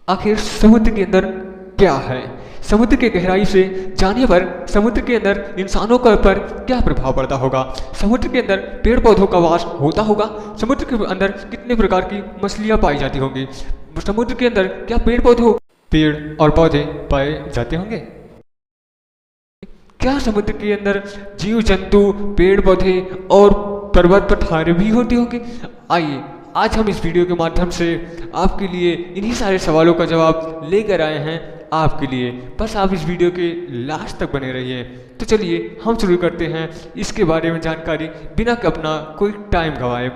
आखिर समुद्र के अंदर क्या है? समुद्र की गहराई से जाने पर समुद्र के अंदर इंसानों के ऊपर क्या प्रभाव पड़ता होगा? समुद्र के अंदर पेड़ पौधों का वास होता होगा? समुद्र के अंदर कितने प्रकार की मछलियां पाई जाती होंगी? समुद्र के अंदर क्या पेड़ और पौधे पाए जाते होंगे? क्या समुद्र के अंदर जीव जंतु, पेड़ पौधे और पर्वत पठार भी होते होंगे? आइए आज हम इस वीडियो के माध्यम से आपके लिए इन्हीं सारे सवालों का जवाब लेकर आए हैं आपके लिए। बस आप इस वीडियो के लास्ट तक बने रहिए। तो चलिए हम शुरू करते हैं इसके बारे में जानकारी बिना अपना कोई टाइम गंवाए।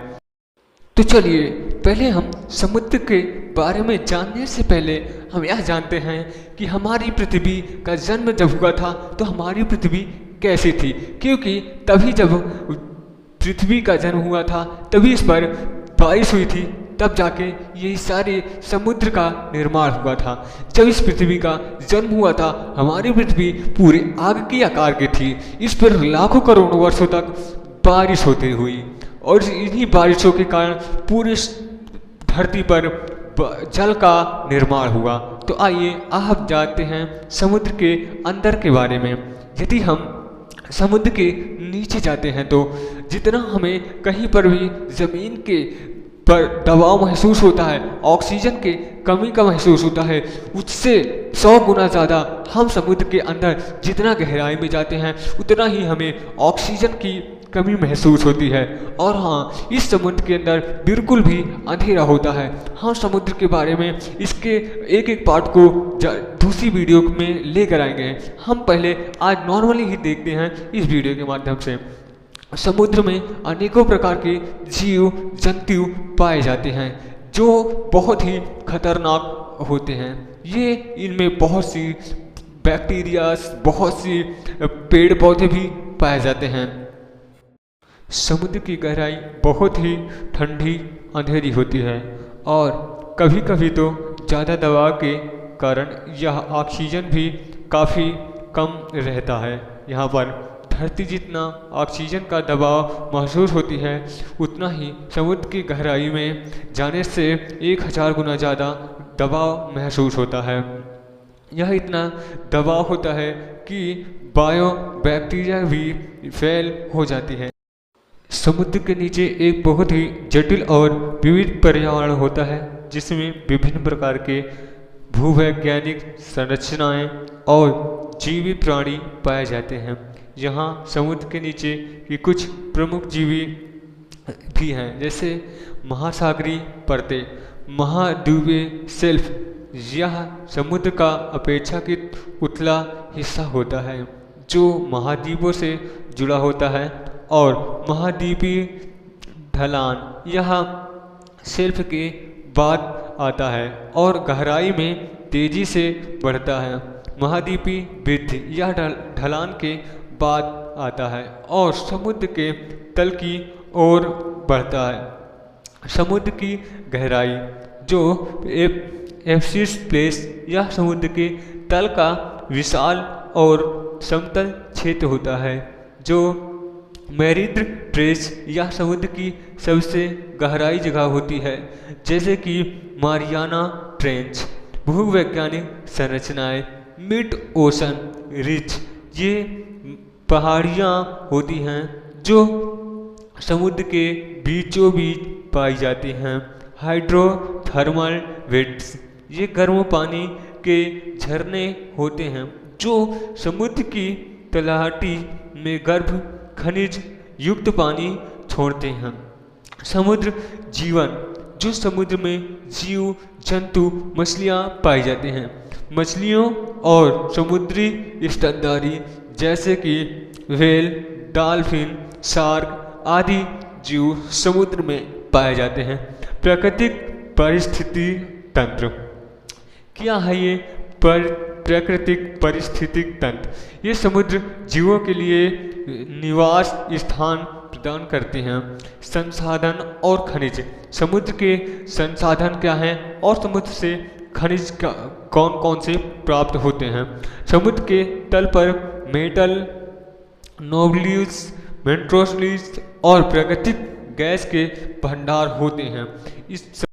तो चलिए पहले हम समुद्र के बारे में जानने से पहले हम यह जानते हैं कि हमारी पृथ्वी का जन्म जब हुआ था तो हमारी पृथ्वी कैसी थी, क्योंकि तभी जब पृथ्वी का जन्म हुआ था तभी इस पर बारिश हुई थी, तब जाके ये सारे समुद्र का निर्माण हुआ था। जब इस पृथ्वी का जन्म हुआ था हमारी पृथ्वी पूरे आग के आकार की थी। इस पर लाखों करोड़ों वर्षों तक बारिश होती हुई और इन्हीं बारिशों के कारण पूरे धरती पर जल का निर्माण हुआ। तो आइए आप जानते हैं समुद्र के अंदर के बारे में। यदि हम समुद्र के नीचे जाते हैं तो जितना हमें कहीं पर भी ज़मीन के पर दबाव महसूस होता है, ऑक्सीजन के कमी का महसूस होता है, उससे 100 गुना ज़्यादा हम समुद्र के अंदर जितना गहराई में जाते हैं उतना ही हमें ऑक्सीजन की कमी महसूस होती है। और हाँ, इस समुद्र के अंदर बिल्कुल भी अंधेरा होता है। हाँ, समुद्र के बारे में इसके एक एक पार्ट को दूसरी वीडियो में लेकर आएंगे। हम पहले आज नॉर्मली ही देखते हैं इस वीडियो के माध्यम से। समुद्र में अनेकों प्रकार के जीव जंतु पाए जाते हैं जो बहुत ही खतरनाक होते हैं। ये इनमें बहुत सी बैक्टीरिया, बहुत सी पेड़ पौधे भी पाए जाते हैं। समुद्र की गहराई बहुत ही ठंडी अंधेरी होती है और कभी कभी तो ज़्यादा दबाव के कारण यह ऑक्सीजन भी काफ़ी कम रहता है। यहाँ पर धरती जितना ऑक्सीजन का दबाव महसूस होती है उतना ही समुद्र की गहराई में जाने से 1000 गुना ज़्यादा दबाव महसूस होता है। यह इतना दबाव होता है कि बायो बैक्टीरिया भी फेल हो जाती है। समुद्र के नीचे एक बहुत ही जटिल और विविध पर्यावरण होता है जिसमें विभिन्न प्रकार के भूवैज्ञानिक संरचनाएं और जीवित प्राणी पाए जाते हैं। यहाँ समुद्र के नीचे की कुछ प्रमुख जीवी भी हैं, जैसे महासागरीय परतें, महाद्वीपीय शेल्फ। यह समुद्र का अपेक्षाकृत उतला हिस्सा होता है जो महाद्वीपों से जुड़ा होता है, और महाद्वीपीय ढलान यह शेल्फ के बाद आता है और गहराई में तेजी से बढ़ता है। महाद्वीपीय वृद्धि यह ढलान के बाद आता है और समुद्र के तल की ओर बढ़ता है। समुद्र की गहराई जो एब्सिस प्लेस यह समुद्र के तल का विशाल और समतल क्षेत्र होता है, जो मैरीद्र ट्रेस यह समुद्र की सबसे गहराई जगह होती है, जैसे कि मारियाना ट्रेंच। भूवैज्ञानिक संरचनाएं मिड ओशन रिज ये पहाड़ियाँ होती हैं जो समुद्र के बीचों बीच पाई जाती हैं। हाइड्रोथर्मल वेट्स ये गर्म पानी के झरने होते हैं जो समुद्र की तलहटी में गर्भ खनिज युक्त पानी छोड़ते हैं। समुद्र जीवन जो समुद्र में जीव जंतु मछलियाँ पाई जाते हैं। मछलियों और समुद्री स्तनधारी जैसे कि व्हेल, डॉल्फिन, शार्क आदि जीव समुद्र में पाए जाते हैं। प्राकृतिक पारिस्थितिकी तंत्र क्या है ये प्राकृतिक पारिस्थितिक तंत्र? ये समुद्र जीवों के लिए निवास स्थान प्रदान करते हैं। संसाधन और खनिज समुद्र के संसाधन क्या हैं और समुद्र से खनिज कौन कौन से प्राप्त होते हैं? समुद्र के तल पर मेटल, नोबल्स, मेट्रोसलिस और प्राकृतिक गैस के भंडार होते हैं। इस